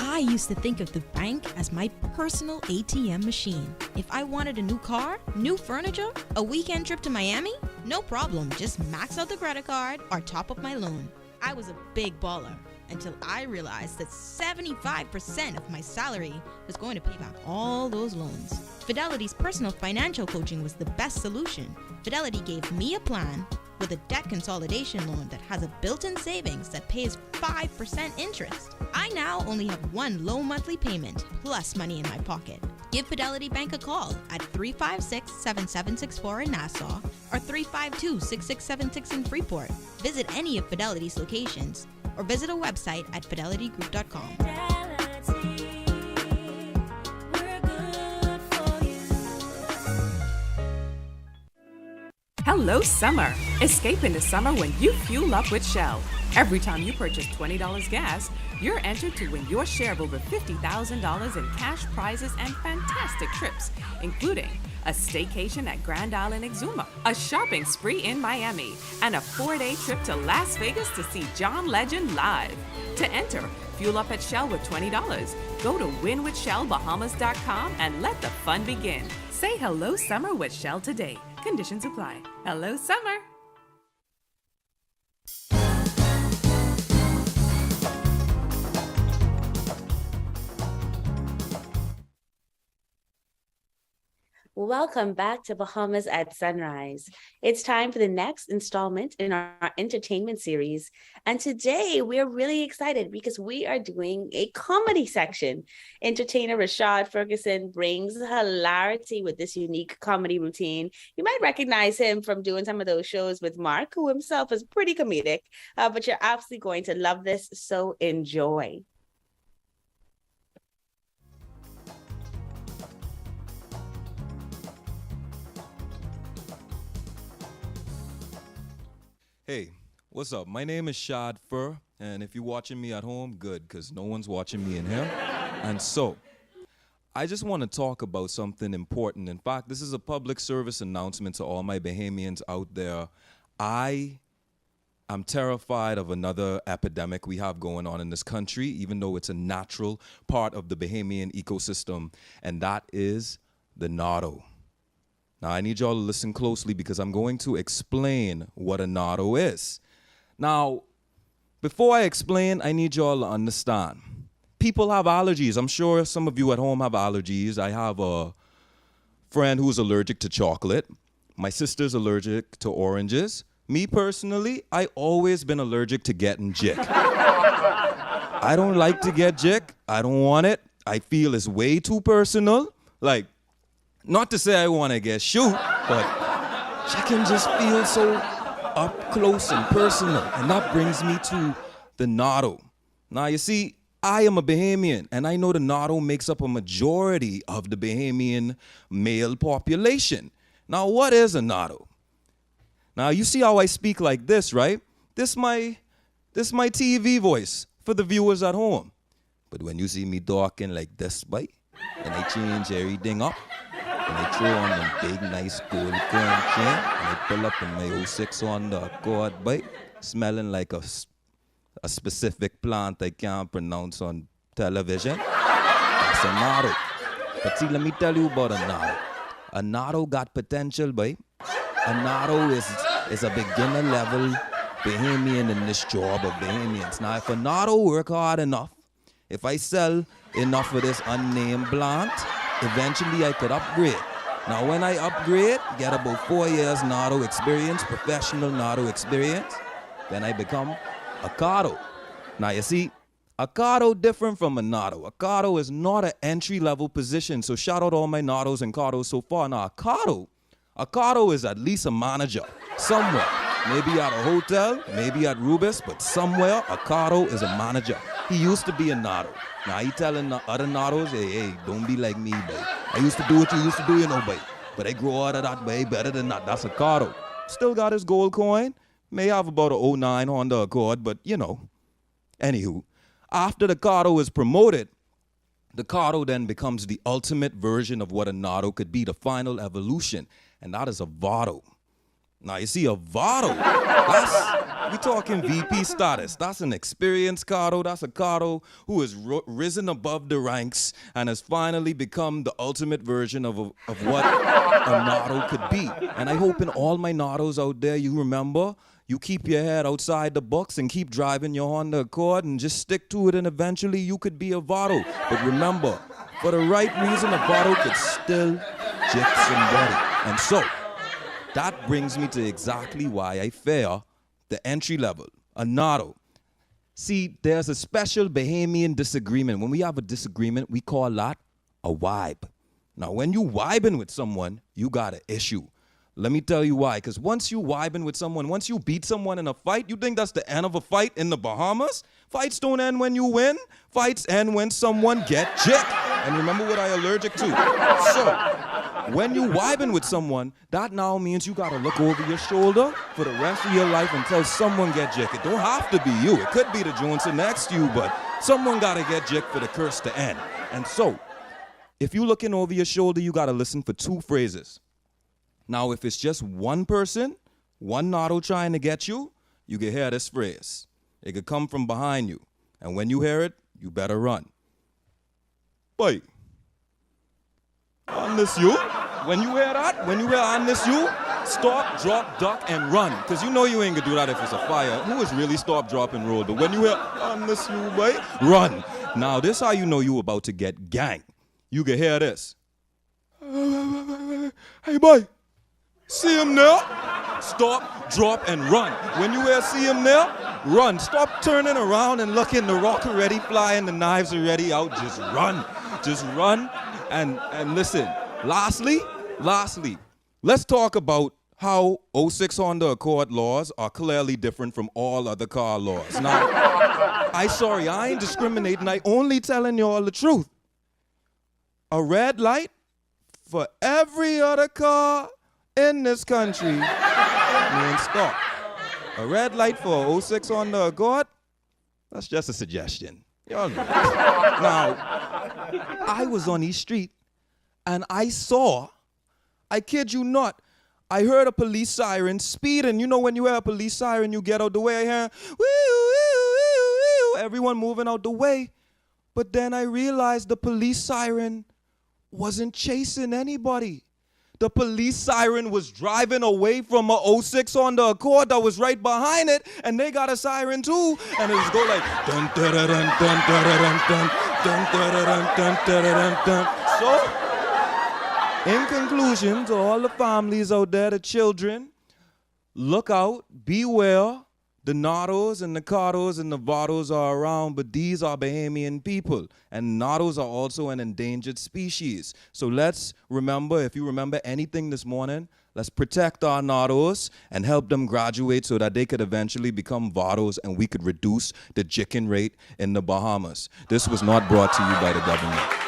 I used to think of the bank as my personal ATM machine. If I wanted a new car, new furniture, a weekend trip to Miami, no problem, just max out the credit card or top up my loan. I was a big baller until I realized that 75% of my salary was going to pay back all those loans. Fidelity's personal financial coaching was the best solution. Fidelity gave me a plan with a debt consolidation loan that has a built-in savings that pays 5% interest. I now only have one low monthly payment plus money in my pocket. Give Fidelity Bank a call at 356-7764 in Nassau or 352-6676 in Freeport. Visit any of Fidelity's locations or visit a website at fidelitygroup.com. Hello, summer. Escape into summer when you fuel up with Shell. Every time you purchase $20 gas, you're entered to win your share of over $50,000 in cash prizes and fantastic trips, including a staycation at Grand Island Exuma, a shopping spree in Miami, and a 4-day trip to Las Vegas to see John Legend live. To enter, fuel up at Shell with $20. Go to winwithshellbahamas.com and let the fun begin. Say hello, summer with Shell today. Conditions apply. Hello, summer. Welcome back to Bahamas at Sunrise. It's time for the next installment in our entertainment series. And today we're really excited because we are doing a comedy section. Entertainer Rashad Ferguson brings hilarity with this unique comedy routine. You might recognize him from doing some of those shows with Mark, who himself is pretty comedic, but you're absolutely going to love this, so enjoy. Hey, what's up? My name is Shad Fur, and if you're watching me at home, good, because no one's watching me in here. And so, I just want to talk about something important. In fact, this is a public service announcement to all my Bahamians out there. I am terrified of another epidemic we have going on in this country, even though it's a natural part of the Bahamian ecosystem, and that is the nardo. Now, I need y'all to listen closely because I'm going to explain what a nardo is. Now, before I explain, I need y'all to understand. People have allergies. I'm sure some of you at home have allergies. I have a friend who's allergic to chocolate. My sister's allergic to oranges. Me personally, I always been allergic to getting jick. I don't like to get jick. I don't want it. I feel it's way too personal. Like, not to say I want to get shoot, but chicken just feels so up close and personal. And that brings me to the nardo. Now, you see, I am a Bahamian, and I know the nardo makes up a majority of the Bahamian male population. Now, what is a nardo? Now, you see how I speak like this, right? This my TV voice for the viewers at home. But when you see me talking like this, boy, and I change everything up, and I throw on them big, nice gold crown chain, and I pull up in my 06 on the Accord bike, smelling like a specific plant I can't pronounce on television. That's a nardo. But see, let me tell you about a nardo. A nardo got potential, boy. A nardo is a beginner level Bahamian in this job of Bahamians. Now, if a nardo work hard enough, if I sell enough of this unnamed plant, eventually I could upgrade. Now when I upgrade, get about 4 years nardo experience, professional nardo experience, then I become a cardo. Now you see, a cardo different from a nardo. A cardo is not an entry-level position, so shout out all my nardos and cardos so far. Now a cardo is at least a manager somewhere. Maybe at a hotel, maybe at Rubis, but somewhere a cardo is a manager. He used to be a nardo. Now he telling the other nardos, hey, don't be like me, babe. I used to do what you used to do, you know, babe. But I grow out of that, babe, better than that. That's a cardo. still got his gold coin. May have about a 09 Honda Accord, but you know. Anywho, after the Cardo is promoted, the Cardo then becomes the ultimate version of what a Nardo could be, the final evolution, and that is a Vado. Now, you see, a Vado, we talking VP status. That's an experienced Cardo. That's a Cardo who has risen above the ranks and has finally become the ultimate version of what a Nardo could be. And I hope in all my Nardos out there, you remember, you keep your head outside the box and keep driving your Honda Accord and just stick to it, and eventually you could be a Vado. But remember, for the right reason, a Vado could still jick somebody. And so, that brings me to exactly why I fear the entry level, a Nardo. See, there's a special Bahamian disagreement. When we have a disagreement, we call that a vibe. Now, when you vibing with someone, you got an issue. Let me tell you why. Because once you vibing with someone, once you beat someone in a fight, you think that's the end of a fight in the Bahamas? Fights don't end when you win. Fights end when someone get jicked. And remember what I'm allergic to. So, when you vibing with someone, that now means you gotta look over your shoulder for the rest of your life until someone get jicked. It don't have to be you. It could be the Johnson next to you, but someone gotta get jicked for the curse to end. And so, if you looking over your shoulder, you gotta listen for 2 phrases. Now, if it's just one person, one Nardo trying to get you, you can hear this phrase. It could come from behind you. And when you hear it, you better run. Boy, on this you, when you hear that, when you hear on this you, stop, drop, duck, and run. Because you know you ain't gonna do that if it's a fire. Who is really stop, drop, and roll? But when you hear on this you, boy, run. Now, this how you know you about to get gang. You can hear this. Hey, boy. See him now? Stop, drop, and run. When you hear see him now, run. Stop turning around and looking. The rock already flying, the knives already out. Just run. Just run. And listen, lastly, let's talk about how 06 Honda Accord laws are clearly different from all other car laws. Now, I ain't discriminating. I only telling y'all the truth. A red light for every other car in this country means stop. A red light for 06 Honda Accord, that's just a suggestion. Y'all know. Now, I was on East Street and I kid you not, I heard a police siren speeding. You know when you hear a police siren, you get out the way. I hear, woo, woo, woo, woo, everyone moving out the way. But then I realized the police siren wasn't chasing anybody. The police siren was driving away from a 06 Honda Accord that was right behind it, and they got a siren too, and it was go like dun dun dun dun dun dun dun dun dun dun dun dun. So, in conclusion, to all the families out there, the children, look out, beware. The Nardos and the Cardos and the Vados are around, but these are Bahamian people. And Nardos are also an endangered species. So let's remember, if you remember anything this morning, let's protect our Nardos and help them graduate so that they could eventually become Vados and we could reduce the jicking rate in the Bahamas. This was not brought to you by the government.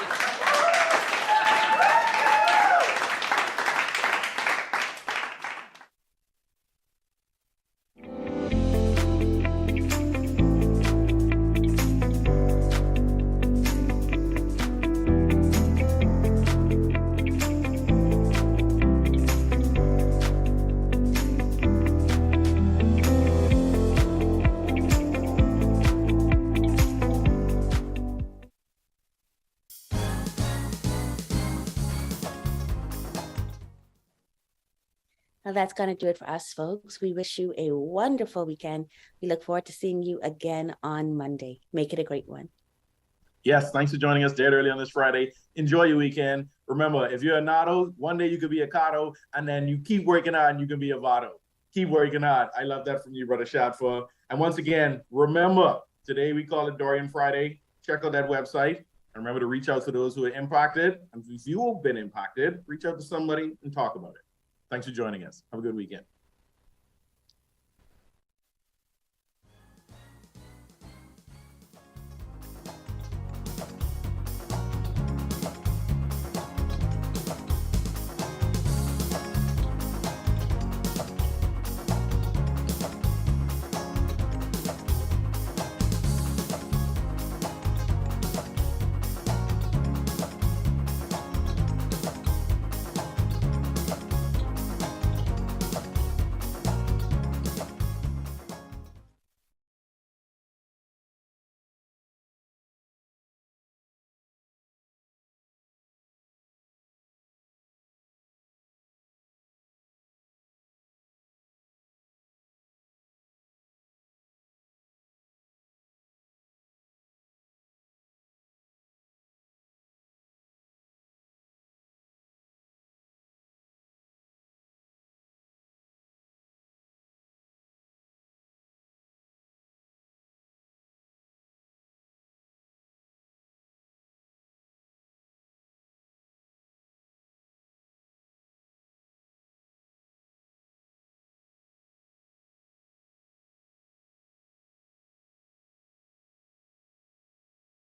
Well, that's going to do it for us, folks. We wish you a wonderful weekend. We look forward to seeing you again on Monday. Make it a great one. Yes, thanks for joining us dead early on this Friday. Enjoy your weekend. Remember, if you're a Nardo, one day you could be a Cardo, and then you keep working on and you can be a Vado. Keep working hard. I love that from you, Brother Shad. And once again, remember, today we call it Dorian Friday. Check out that website. And remember to reach out to those who are impacted. And if you've been impacted, reach out to somebody and talk about it. Thanks for joining us. Have a good weekend.